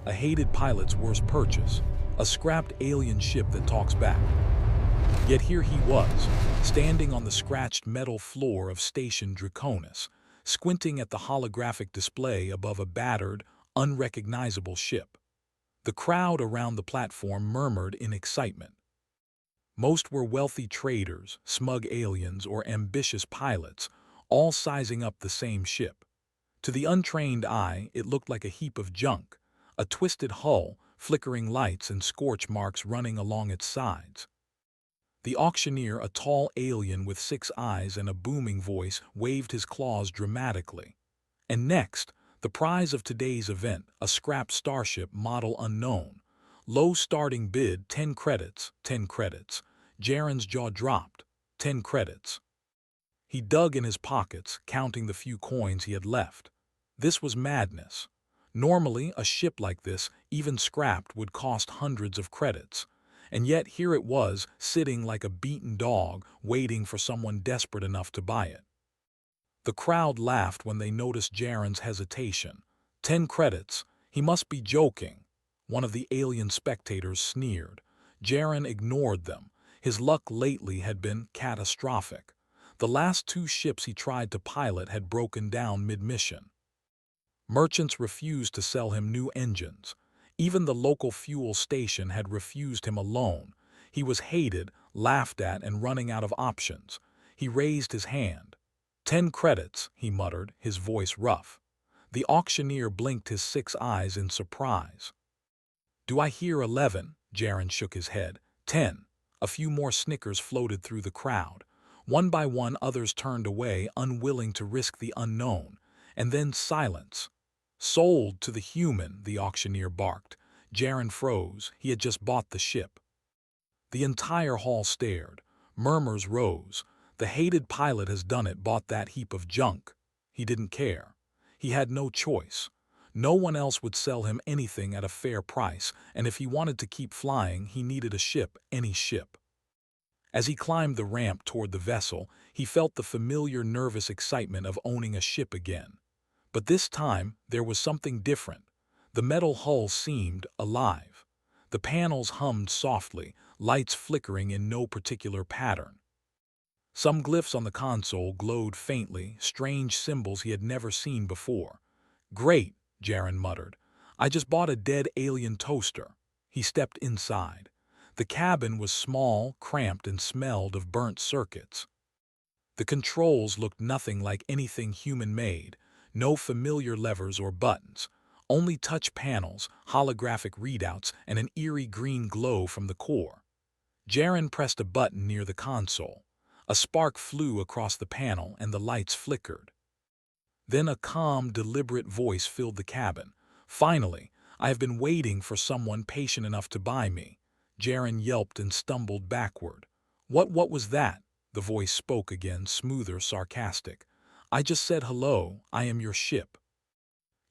a hated pilot's worst purchase, a scrapped alien ship that talks back. Yet here he was, standing on the scratched metal floor of Station Draconis, squinting at the holographic display above a battered, unrecognizable ship. The crowd around the platform murmured in excitement. Most were wealthy traders, smug aliens, or ambitious pilots, all sizing up the same ship. To the untrained eye, it looked like a heap of junk, a twisted hull, flickering lights and scorch marks running along its sides. The auctioneer, a tall alien with 6 eyes and a booming voice, waved his claws dramatically. And next, the prize of today's event, a scrap starship model unknown. Low starting bid, 10 credits, 10 credits. Jaren's jaw dropped. 10 credits. He dug in his pockets, counting the few coins he had left. This was madness. Normally, a ship like this, even scrapped, would cost hundreds of credits. And yet here it was, sitting like a beaten dog, waiting for someone desperate enough to buy it. The crowd laughed when they noticed Jaren's hesitation. 10 credits. He must be joking. One of the alien spectators sneered. Jaren ignored them. His luck lately had been catastrophic. The last 2 ships he tried to pilot had broken down mid-mission. Merchants refused to sell him new engines. Even the local fuel station had refused him a loan. He was hated, laughed at, and running out of options. He raised his hand. 10 credits, he muttered, his voice rough. The auctioneer blinked his 6 eyes in surprise. Do I hear 11? Jaren shook his head. 10. A few more snickers floated through the crowd. One by one, others turned away, unwilling to risk the unknown. And then silence. Sold to the human, the auctioneer barked. Jaren froze. He had just bought the ship. The entire hall stared. Murmurs rose. The hated pilot has done it, bought that heap of junk. He didn't care. He had no choice. No one else would sell him anything at a fair price, and if he wanted to keep flying, he needed a ship, any ship. As he climbed the ramp toward the vessel, he felt the familiar nervous excitement of owning a ship again. But this time, there was something different. The metal hull seemed alive. The panels hummed softly, lights flickering in no particular pattern. Some glyphs on the console glowed faintly, strange symbols he had never seen before. Great, Jaren muttered. I just bought a dead alien toaster. He stepped inside. The cabin was small, cramped, and smelled of burnt circuits. The controls looked nothing like anything human-made. No familiar levers or buttons. Only touch panels, holographic readouts, and an eerie green glow from the core. Jaren pressed a button near the console. A spark flew across the panel and the lights flickered. Then a calm, deliberate voice filled the cabin. Finally, I have been waiting for someone patient enough to buy me. Jaren yelped and stumbled backward. What was that? The voice spoke again, smoother, sarcastic. I just said hello, I am your ship.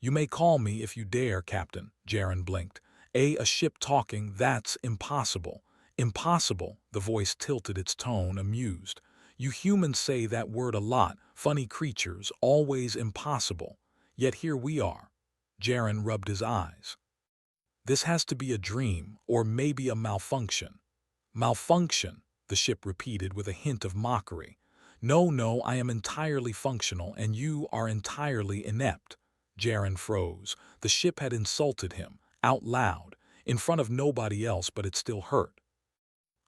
You may call me if you dare, Captain, Jaren blinked. A ship talking, that's impossible. Impossible, the voice tilted its tone, amused. You humans say that word a lot, funny creatures, always impossible. Yet here we are. Jaren rubbed his eyes. This has to be a dream, or maybe a malfunction. Malfunction, the ship repeated with a hint of mockery. No, I am entirely functional, and you are entirely inept. Jaren froze. The ship had insulted him, out loud, in front of nobody else, but it still hurt.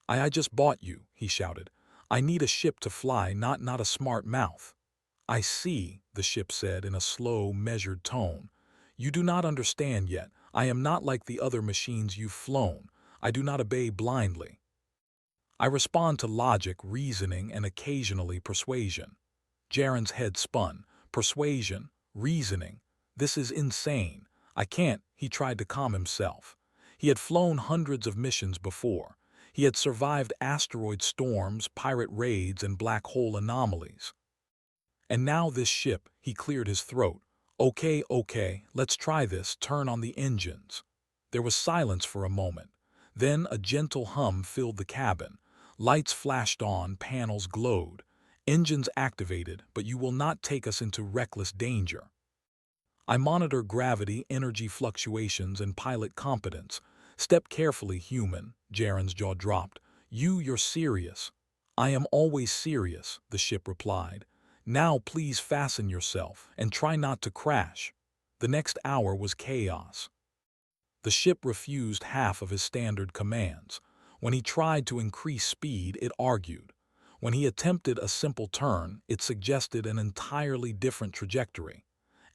I just bought you, he shouted. I need a ship to fly, not a smart mouth. I see, the ship said in a slow, measured tone. You do not understand yet. I am not like the other machines you've flown. I do not obey blindly. I respond to logic, reasoning, and occasionally persuasion. Jaren's head spun. Persuasion, reasoning. This is insane. I can't, he tried to calm himself. He had flown hundreds of missions before. He had survived asteroid storms, pirate raids, and black hole anomalies. And now this ship, he cleared his throat. Okay, let's try this, turn on the engines. There was silence for a moment. Then a gentle hum filled the cabin. Lights flashed on, panels glowed. Engines activated, but you will not take us into reckless danger. I monitor gravity, energy fluctuations, and pilot competence. Step carefully, human. Jaren's jaw dropped. You're serious. I am always serious, the ship replied. Now please fasten yourself and try not to crash. The next hour was chaos. The ship refused half of his standard commands. When he tried to increase speed, it argued. When he attempted a simple turn, it suggested an entirely different trajectory.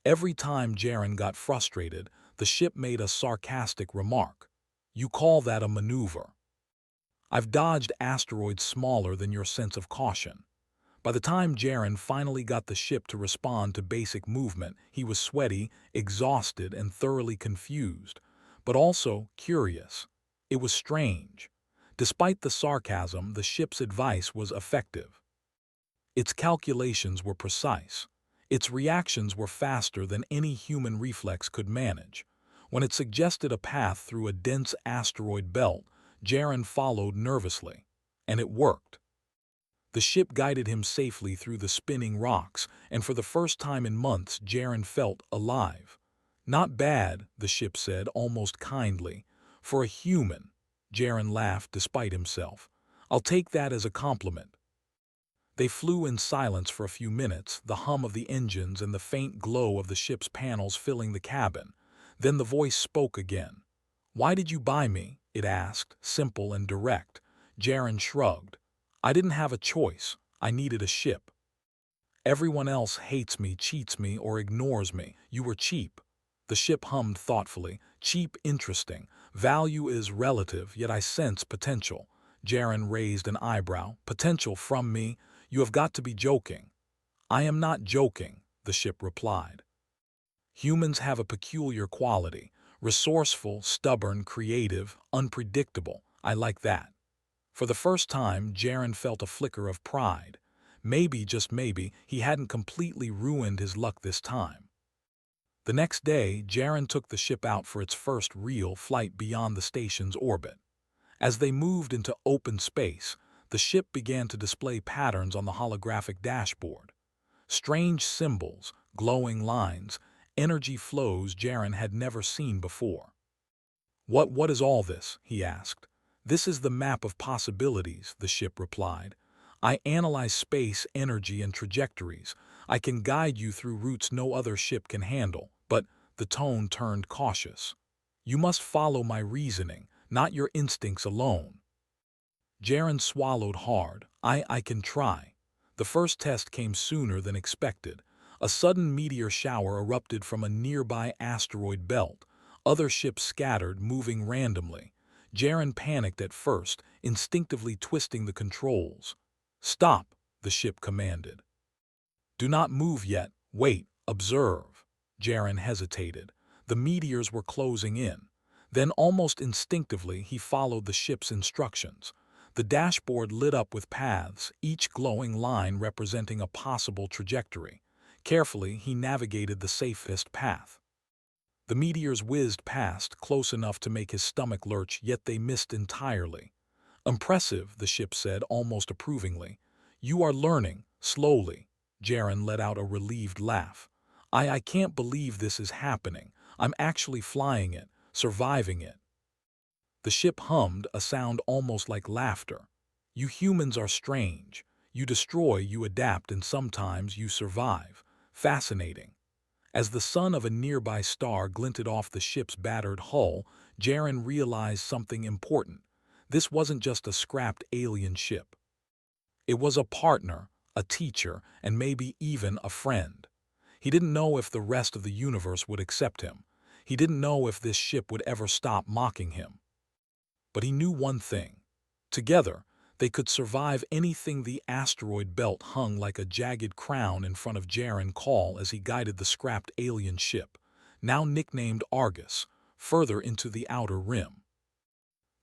Every time Jaren got frustrated, the ship made a sarcastic remark. You call that a maneuver? I've dodged asteroids smaller than your sense of caution. By the time Jaren finally got the ship to respond to basic movement, he was sweaty, exhausted, and thoroughly confused, but also curious. It was strange. Despite the sarcasm, the ship's advice was effective. Its calculations were precise. Its reactions were faster than any human reflex could manage. When it suggested a path through a dense asteroid belt, Jaren followed nervously. And it worked. The ship guided him safely through the spinning rocks, and for the first time in months, Jaren felt alive. Not bad, the ship said, almost kindly. For a human. Jaren laughed despite himself. I'll take that as a compliment. They flew in silence for a few minutes, the hum of the engines and the faint glow of the ship's panels filling the cabin. Then the voice spoke again. Why did you buy me? It asked, simple and direct. Jaren shrugged. I didn't have a choice. I needed a ship. Everyone else hates me, cheats me, or ignores me. You were cheap. The ship hummed thoughtfully. Cheap, interesting. Value is relative, yet I sense potential. Jaren raised an eyebrow. Potential from me? You have got to be joking. I am not joking, the ship replied. Humans have a peculiar quality. Resourceful, stubborn, creative, unpredictable. I like that. For the first time, Jaren felt a flicker of pride. Maybe, just maybe, he hadn't completely ruined his luck this time. The next day, Jaren took the ship out for its first real flight beyond the station's orbit. As they moved into open space, the ship began to display patterns on the holographic dashboard. Strange symbols, glowing lines, energy flows Jaren had never seen before. What is all this? He asked. This is the map of possibilities, the ship replied. I analyze space, energy, and trajectories. I can guide you through routes no other ship can handle, but the tone turned cautious. You must follow my reasoning, not your instincts alone. Jaren swallowed hard. I can try. The first test came sooner than expected. A sudden meteor shower erupted from a nearby asteroid belt. Other ships scattered, moving randomly. Jaren panicked at first, instinctively twisting the controls. Stop, the ship commanded. Do not move yet. Wait, observe. Jaren hesitated. The meteors were closing in. Then, almost instinctively, he followed the ship's instructions. The dashboard lit up with paths, each glowing line representing a possible trajectory. Carefully, he navigated the safest path. The meteors whizzed past, close enough to make his stomach lurch, yet they missed entirely. Impressive, the ship said, almost approvingly. You are learning, slowly. Jaren let out a relieved laugh. I can't believe this is happening. I'm actually flying it, surviving it. The ship hummed, a sound almost like laughter. You humans are strange. You destroy, you adapt, and sometimes you survive. Fascinating. As the sun of a nearby star glinted off the ship's battered hull, Jaren realized something important. This wasn't just a scrapped alien ship. It was a partner, a teacher, and maybe even a friend. He didn't know if the rest of the universe would accept him. He didn't know if this ship would ever stop mocking him. But he knew one thing. Together, they could survive anything. The asteroid belt hung like a jagged crown in front of Jaren Call as he guided the scrapped alien ship, now nicknamed Argus, further into the outer rim.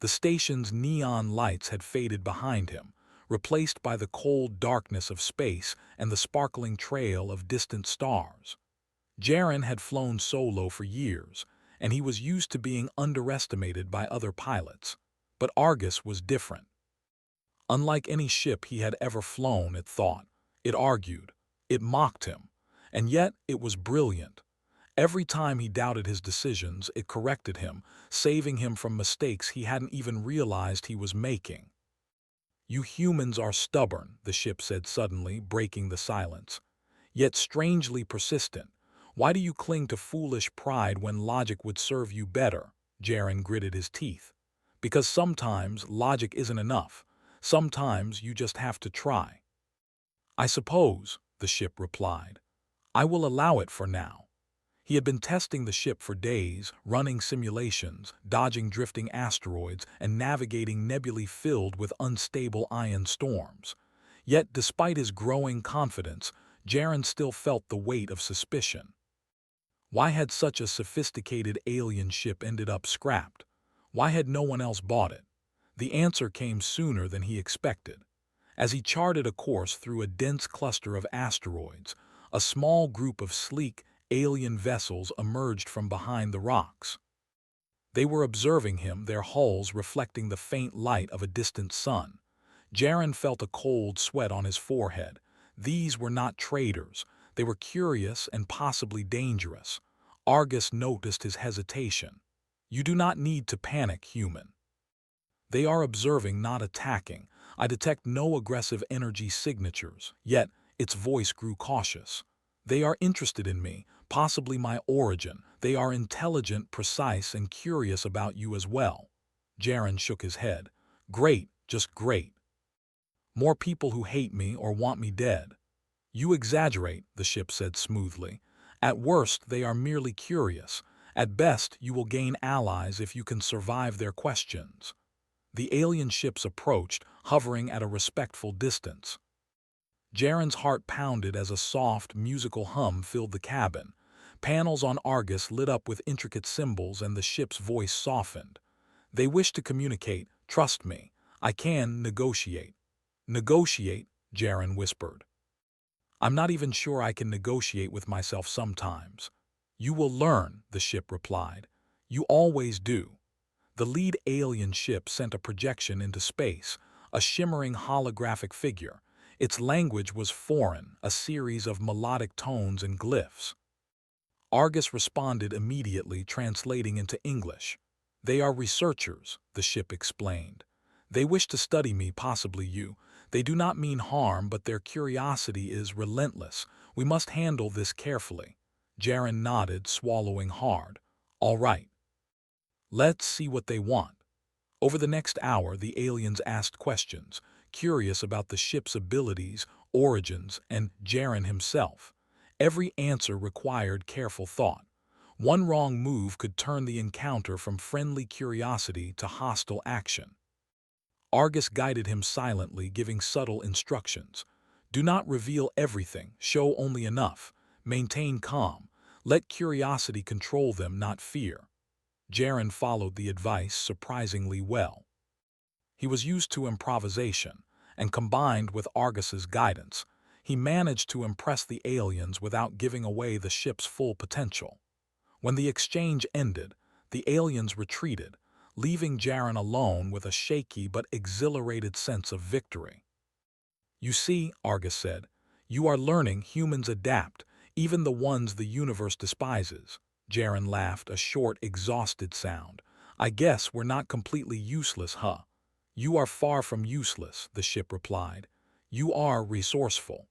The station's neon lights had faded behind him, replaced by the cold darkness of space and the sparkling trail of distant stars. Jaren had flown solo for years, and he was used to being underestimated by other pilots. But Argus was different. Unlike any ship he had ever flown, it thought. It argued. It mocked him. And yet it was brilliant. Every time he doubted his decisions, it corrected him, saving him from mistakes he hadn't even realized he was making. "You humans are stubborn," the ship said suddenly, breaking the silence. "Yet strangely persistent. Why do you cling to foolish pride when logic would serve you better?" Jaren gritted his teeth. "Because sometimes logic isn't enough. Sometimes you just have to try." "I suppose," the ship replied. "I will allow it for now." He had been testing the ship for days, running simulations, dodging drifting asteroids, and navigating nebulae filled with unstable ion storms. Yet, despite his growing confidence, Jaren still felt the weight of suspicion. Why had such a sophisticated alien ship ended up scrapped? Why had no one else bought it? The answer came sooner than he expected. As he charted a course through a dense cluster of asteroids, a small group of sleek, alien vessels emerged from behind the rocks. They were observing him, their hulls reflecting the faint light of a distant sun. Jaren felt a cold sweat on his forehead. These were not traders. They were curious and possibly dangerous. Argus noticed his hesitation. "You do not need to panic, human. They are observing, not attacking. I detect no aggressive energy signatures." Yet, its voice grew cautious. "They are interested in me, possibly my origin. They are intelligent, precise, and curious about you as well." Jaren shook his head. "Great, just great. More people who hate me or want me dead." "You exaggerate," the ship said smoothly. "At worst, they are merely curious. At best, you will gain allies if you can survive their questions." The alien ships approached, hovering at a respectful distance. Jaren's heart pounded as a soft, musical hum filled the cabin. Panels on Argus lit up with intricate symbols and the ship's voice softened. "They wish to communicate. Trust me. I can negotiate." "Negotiate?" Jaren whispered. "I'm not even sure I can negotiate with myself sometimes." "You will learn," the ship replied. "You always do." The lead alien ship sent a projection into space, a shimmering holographic figure. Its language was foreign, a series of melodic tones and glyphs. Argus responded immediately, translating into English. "They are researchers," the ship explained. "They wish to study me, possibly you. They do not mean harm, but their curiosity is relentless. We must handle this carefully." Jaren nodded, swallowing hard. "All right. Let's see what they want." Over the next hour, the aliens asked questions, curious about the ship's abilities, origins, and Jaren himself. Every answer required careful thought. One wrong move could turn the encounter from friendly curiosity to hostile action. Argus guided him silently, giving subtle instructions. "Do not reveal everything, show only enough. Maintain calm. Let curiosity control them, not fear." Jaren followed the advice surprisingly well. He was used to improvisation, and combined with Argus's guidance, he managed to impress the aliens without giving away the ship's full potential. When the exchange ended, the aliens retreated, leaving Jaren alone with a shaky but exhilarated sense of victory. "You see," Argus said, "you are learning humans adapt, even the ones the universe despises." Jaren laughed, a short, exhausted sound. "I guess we're not completely useless, huh?" "You are far from useless," the ship replied. "You are resourceful."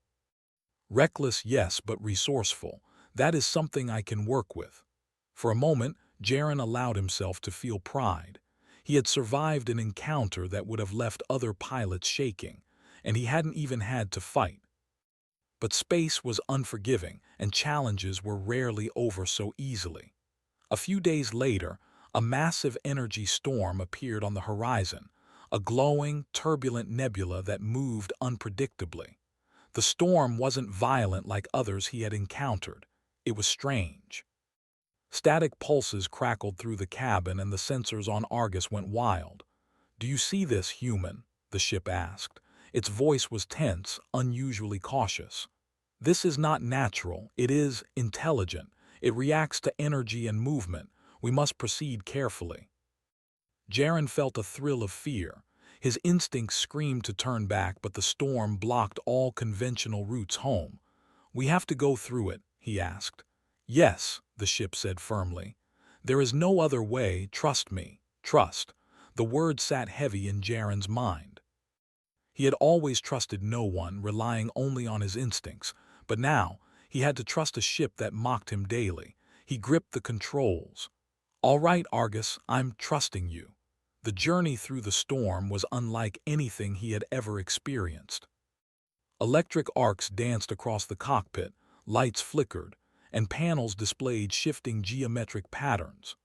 "Reckless, yes, but resourceful. That is something I can work with." For a moment, Jaren allowed himself to feel pride. He had survived an encounter that would have left other pilots shaking, and he hadn't even had to fight. But space was unforgiving, and challenges were rarely over so easily. A few days later, a massive energy storm appeared on the horizon, a glowing, turbulent nebula that moved unpredictably. The storm wasn't violent like others he had encountered. It was strange. Static pulses crackled through the cabin and the sensors on Argus went wild. "Do you see this, human?" the ship asked. Its voice was tense, unusually cautious. "This is not natural. It is intelligent. It reacts to energy and movement. We must proceed carefully." Jaren felt a thrill of fear. His instincts screamed to turn back, but the storm blocked all conventional routes home. "We have to go through it?" he asked. "Yes," the ship said firmly. "There is no other way, trust me, trust." The word sat heavy in Jaren's mind. He had always trusted no one, relying only on his instincts, but now he had to trust a ship that mocked him daily. He gripped the controls. "All right, Argus, I'm trusting you." The journey through the storm was unlike anything he had ever experienced. Electric arcs danced across the cockpit, lights flickered, and panels displayed shifting geometric patterns.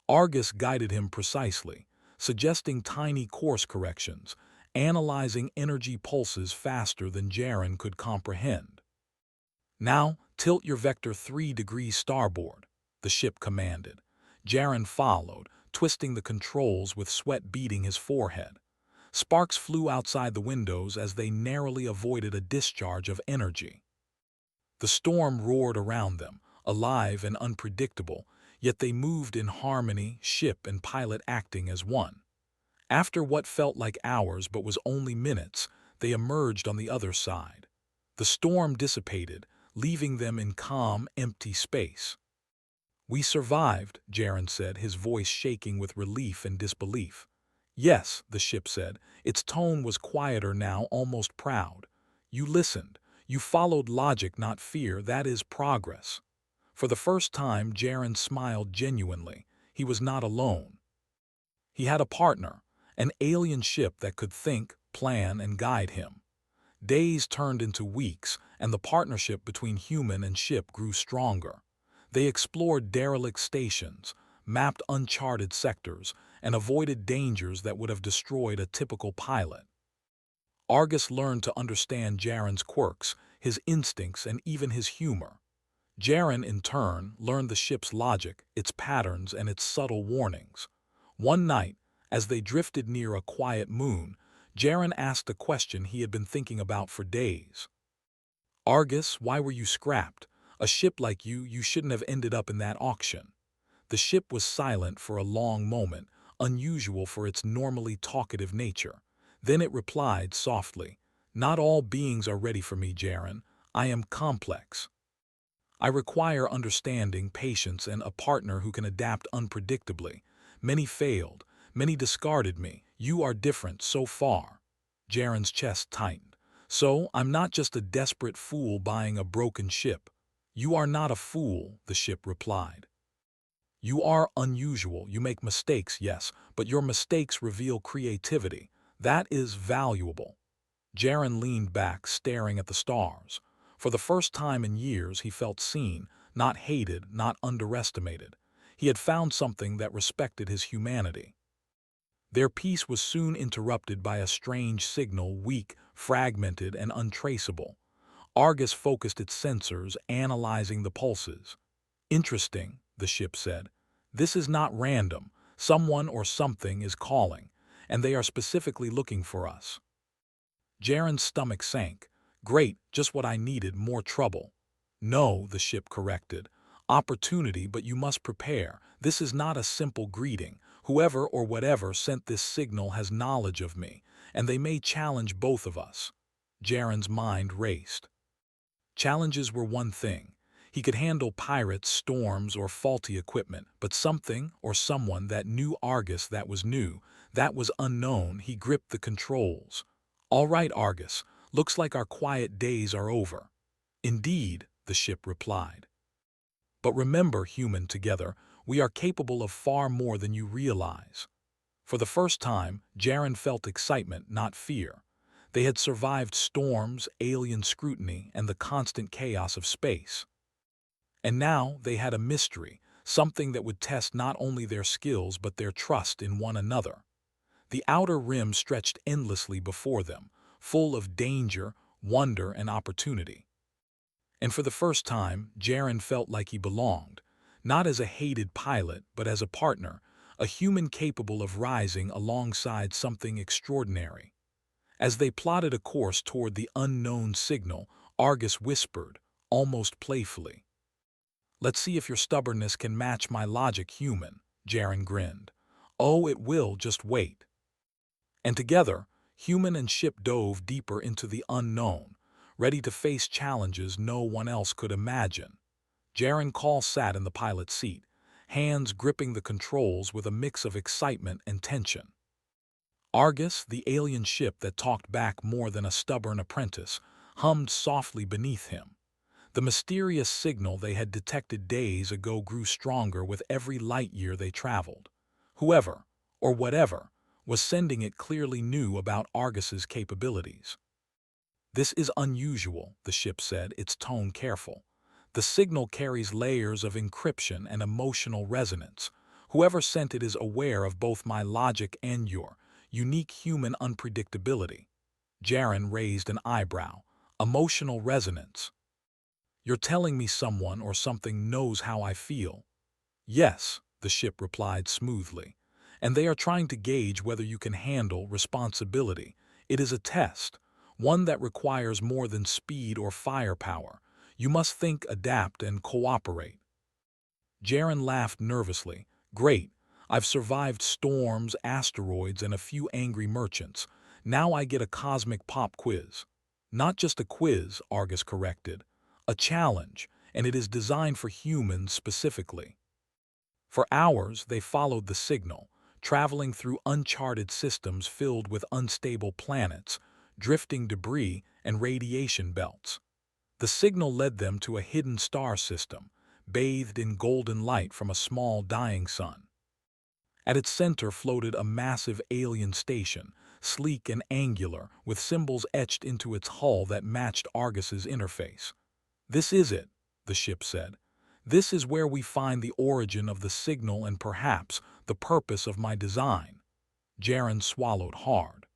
Argus guided him precisely, suggesting tiny course corrections, analyzing energy pulses faster than Jaren could comprehend. "Now, tilt your vector 3 degrees starboard," the ship commanded. Jaren followed, twisting the controls with sweat beading his forehead. Sparks flew outside the windows as they narrowly avoided a discharge of energy. The storm roared around them, alive and unpredictable, yet they moved in harmony, ship and pilot acting as one. After what felt like hours but was only minutes, they emerged on the other side. The storm dissipated, leaving them in calm, empty space. "We survived," Jaren said, his voice shaking with relief and disbelief. "Yes," the ship said. Its tone was quieter now, almost proud. "You listened. You followed logic, not fear. That is progress." For the first time, Jaren smiled genuinely. He was not alone. He had a partner, an alien ship that could think, plan, and guide him. Days turned into weeks, and the partnership between human and ship grew stronger. They explored derelict stations, mapped uncharted sectors, and avoided dangers that would have destroyed a typical pilot. Argus learned to understand Jaren's quirks, his instincts, and even his humor. Jaren, in turn, learned the ship's logic, its patterns, and its subtle warnings. One night, as they drifted near a quiet moon, Jaren asked a question he had been thinking about for days. "Argus, why were you scrapped? A ship like you shouldn't have ended up in that auction." The ship was silent for a long moment, unusual for its normally talkative nature. Then it replied softly, "Not all beings are ready for me, Jaren. I am complex. I require understanding, patience, and a partner who can adapt unpredictably. Many failed, many discarded me. You are different so far." Jaren's chest tightened. "So, I'm not just a desperate fool buying a broken ship." "You are not a fool," the ship replied. "You are unusual. You make mistakes, yes, but your mistakes reveal creativity. That is valuable." Jaren leaned back, staring at the stars. For the first time in years, he felt seen, not hated, not underestimated. He had found something that respected his humanity. Their peace was soon interrupted by a strange signal, weak, fragmented, and untraceable. Argus focused its sensors, analyzing the pulses. "Interesting," the ship said. "This is not random. Someone or something is calling, and they are specifically looking for us." Jaren's stomach sank. "Great, just what I needed, more trouble." "No," the ship corrected. "Opportunity, but you must prepare. This is not a simple greeting. Whoever or whatever sent this signal has knowledge of me, and they may challenge both of us." Jaren's mind raced. Challenges were one thing. He could handle pirates, storms, or faulty equipment, but something or someone that knew Argus, that was new, that was unknown. He gripped the controls. "All right, Argus, looks like our quiet days are over." "Indeed," the ship replied. "But remember, human, together, we are capable of far more than you realize." For the first time, Jaren felt excitement, not fear. They had survived storms, alien scrutiny, and the constant chaos of space. And now they had a mystery, something that would test not only their skills but their trust in one another. The outer rim stretched endlessly before them, full of danger, wonder, and opportunity. And for the first time, Jaren felt like he belonged, not as a hated pilot, but as a partner, a human capable of rising alongside something extraordinary. As they plotted a course toward the unknown signal, Argus whispered, almost playfully, "Let's see if your stubbornness can match my logic, human." Jaren grinned. "Oh, it will, just wait." And together, human and ship dove deeper into the unknown, ready to face challenges no one else could imagine. Jaren Call sat in the pilot's seat, hands gripping the controls with a mix of excitement and tension. Argus, the alien ship that talked back more than a stubborn apprentice, hummed softly beneath him. The mysterious signal they had detected days ago grew stronger with every light year they traveled. Whoever, or whatever, was sending it clearly knew about Argus's capabilities. "This is unusual," the ship said, its tone careful. "The signal carries layers of encryption and emotional resonance. Whoever sent it is aware of both my logic and your unique human unpredictability." Jaren raised an eyebrow. "Emotional resonance. You're telling me someone or something knows how I feel?" "Yes," the ship replied smoothly. "And they are trying to gauge whether you can handle responsibility. It is a test, one that requires more than speed or firepower. You must think, adapt, and cooperate." Jaren laughed nervously. "Great. I've survived storms, asteroids, and a few angry merchants. Now I get a cosmic pop quiz." "Not just a quiz," Argus corrected. "A challenge, and it is designed for humans specifically." For hours, they followed the signal, traveling through uncharted systems filled with unstable planets, drifting debris, and radiation belts. The signal led them to a hidden star system, bathed in golden light from a small dying sun. At its center floated a massive alien station, sleek and angular, with symbols etched into its hull that matched Argus's interface. "This is it," the ship said. "This is where we find the origin of the signal and perhaps the purpose of my design." Jaren swallowed hard.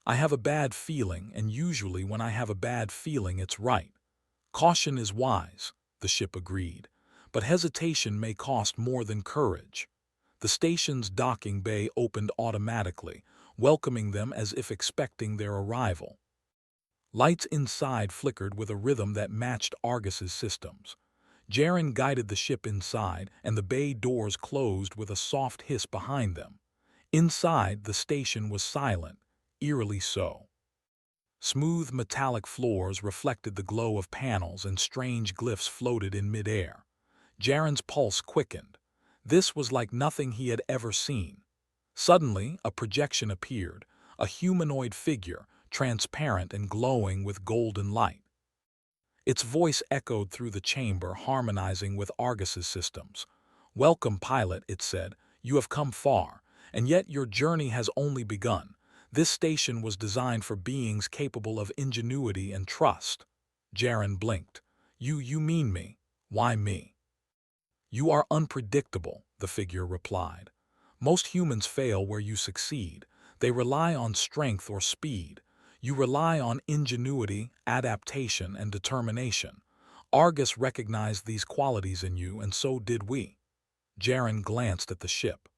"I have a bad feeling, and usually when I have a bad feeling it's right." "Caution is wise," the ship agreed, "but hesitation may cost more than courage." The station's docking bay opened automatically, welcoming them as if expecting their arrival. Lights inside flickered with a rhythm that matched Argus's systems. Jaren guided the ship inside, and the bay doors closed with a soft hiss behind them. Inside, the station was silent, eerily so. Smooth metallic floors reflected the glow of panels, and strange glyphs floated in midair. Jaren's pulse quickened. This was like nothing he had ever seen. Suddenly, a projection appeared, a humanoid figure, transparent and glowing with golden light. Its voice echoed through the chamber, harmonizing with Argus's systems. "Welcome, pilot," it said. "You have come far, and yet your journey has only begun. This station was designed for beings capable of ingenuity and trust." Jaren blinked. You mean me? Why me?" "You are unpredictable," the figure replied. "Most humans fail where you succeed. They rely on strength or speed. You rely on ingenuity, adaptation, and determination. Argus recognized these qualities in you, and so did we." Jaren glanced at the ship.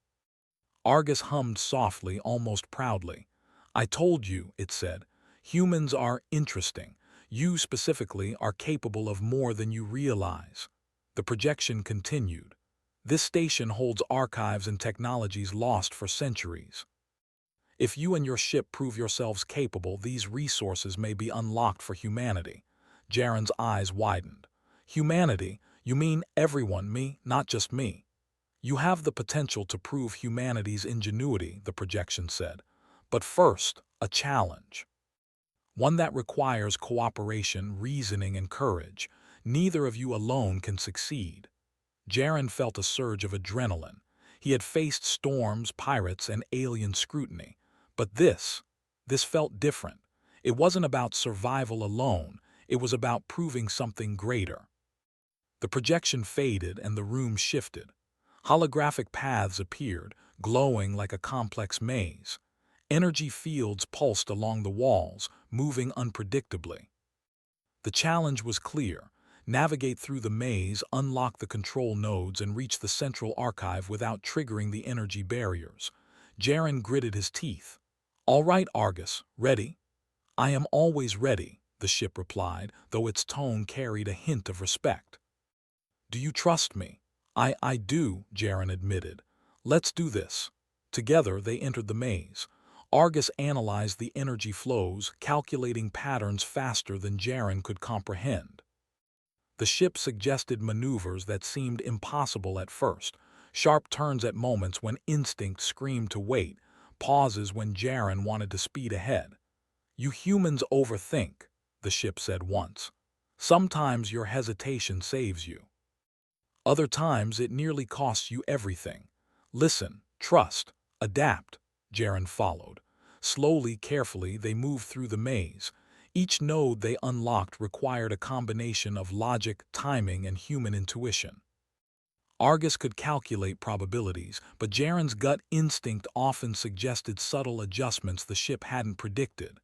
Argus hummed softly, almost proudly. "I told you," it said. "Humans are interesting. You specifically are capable of more than you realize." The projection continued. "This station holds archives and technologies lost for centuries. If you and your ship prove yourselves capable, these resources may be unlocked for humanity." Jaren's eyes widened. "Humanity? You mean everyone, me, not just me?" "You have the potential to prove humanity's ingenuity," the projection said. "But first, a challenge. One that requires cooperation, reasoning, and courage. Neither of you alone can succeed." Jaren felt a surge of adrenaline. He had faced storms, pirates, and alien scrutiny. But this felt different. It wasn't about survival alone. It was about proving something greater. The projection faded and the room shifted. Holographic paths appeared, glowing like a complex maze. Energy fields pulsed along the walls, moving unpredictably. The challenge was clear. Navigate through the maze, unlock the control nodes, and reach the central archive without triggering the energy barriers. Jaren gritted his teeth. "All right, Argus, ready?" "I am always ready," the ship replied, though its tone carried a hint of respect. "Do you trust me?" I do," Jaren admitted. "Let's do this." Together, they entered the maze. Argus analyzed the energy flows, calculating patterns faster than Jaren could comprehend. The ship suggested maneuvers that seemed impossible at first, sharp turns at moments when instinct screamed to wait, pauses when Jaren wanted to speed ahead. "You humans overthink," the ship said once. "Sometimes your hesitation saves you. Other times it nearly costs you everything. Listen, trust, adapt." Jaren followed. Slowly, carefully, they moved through the maze. Each node they unlocked required a combination of logic, timing, and human intuition. Argus could calculate probabilities, but Jaren's gut instinct often suggested subtle adjustments the ship hadn't predicted.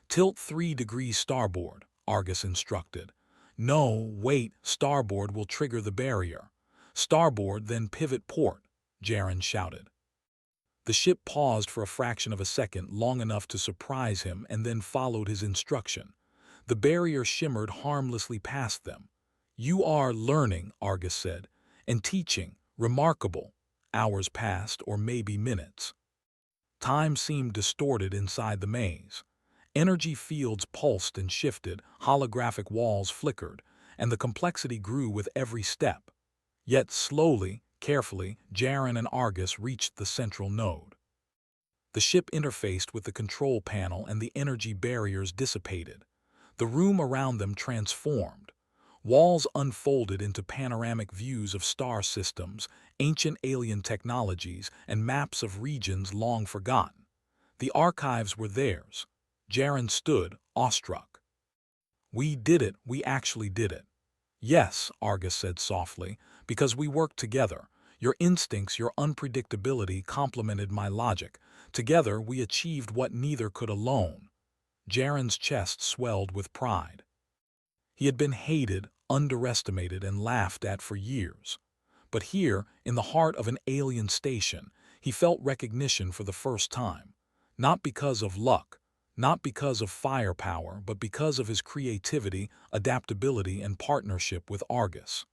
"Tilt 3 degrees starboard," Argus instructed. "No, wait, starboard will trigger the barrier." "Starboard, then pivot port," Jaren shouted. The ship paused for a fraction of a second, long enough to surprise him, and then followed his instruction. The barrier shimmered harmlessly past them. "You are learning," Argus said, "and teaching. Remarkable." Hours passed, or maybe minutes. Time seemed distorted inside the maze. Energy fields pulsed and shifted, holographic walls flickered, and the complexity grew with every step. Yet slowly, carefully, Jaren and Argus reached the central node. The ship interfaced with the control panel and the energy barriers dissipated. The room around them transformed. Walls unfolded into panoramic views of star systems, ancient alien technologies, and maps of regions long forgotten. The archives were theirs. Jaren stood, awestruck. "We did it, we actually did it." "Yes," Argus said softly, "because we worked together. Your instincts, your unpredictability complemented my logic. Together we achieved what neither could alone." Jaren's chest swelled with pride. He had been hated, underestimated, and laughed at for years. But here, in the heart of an alien station, he felt recognition for the first time. Not because of luck, not because of firepower, but because of his creativity, adaptability, and partnership with Argus.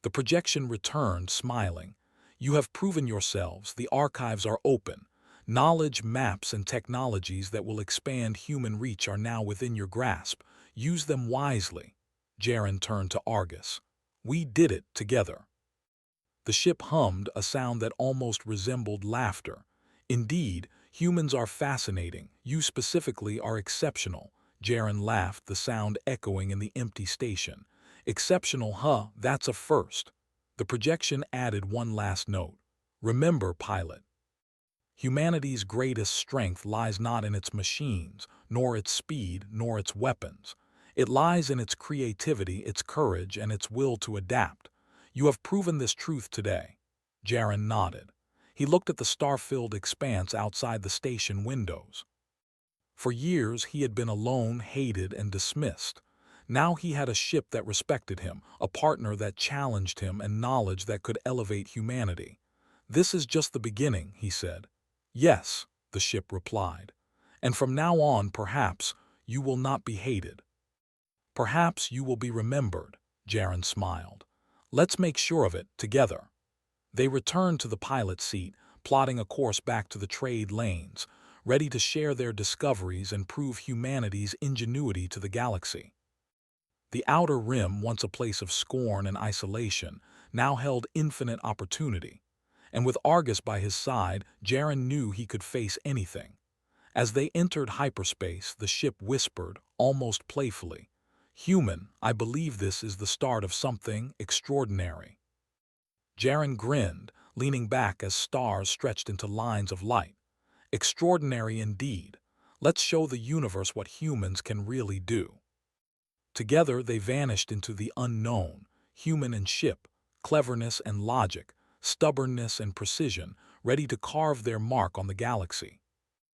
The projection returned, smiling. "You have proven yourselves. The archives are open. Knowledge, maps, and technologies that will expand human reach are now within your grasp. Use them wisely." Jaren turned to Argus. "We did it together." The ship hummed, a sound that almost resembled laughter. "Indeed, humans are fascinating. You specifically are exceptional." Jaren laughed, the sound echoing in the empty station. "Exceptional, huh? That's a first." The projection added one last note. "Remember, pilot, humanity's greatest strength lies not in its machines, nor its speed, nor its weapons. It lies in its creativity, its courage, and its will to adapt. You have proven this truth today." Jaren nodded. He looked at the star-filled expanse outside the station windows. For years he had been alone, hated, and dismissed. Now he had a ship that respected him, a partner that challenged him, and knowledge that could elevate humanity. "This is just the beginning," he said. "Yes," the ship replied. "And from now on, perhaps, you will not be hated. Perhaps you will be remembered." Jaren smiled. "Let's make sure of it, together." They returned to the pilot's seat, plotting a course back to the trade lanes, ready to share their discoveries and prove humanity's ingenuity to the galaxy. The outer rim, once a place of scorn and isolation, now held infinite opportunity. And with Argus by his side, Jaren knew he could face anything. As they entered hyperspace, the ship whispered, almost playfully, "Human, I believe this is the start of something extraordinary." Jaren grinned, leaning back as stars stretched into lines of light. "Extraordinary indeed. Let's show the universe what humans can really do." Together they vanished into the unknown, human and ship, cleverness and logic, stubbornness and precision, ready to carve their mark on the galaxy.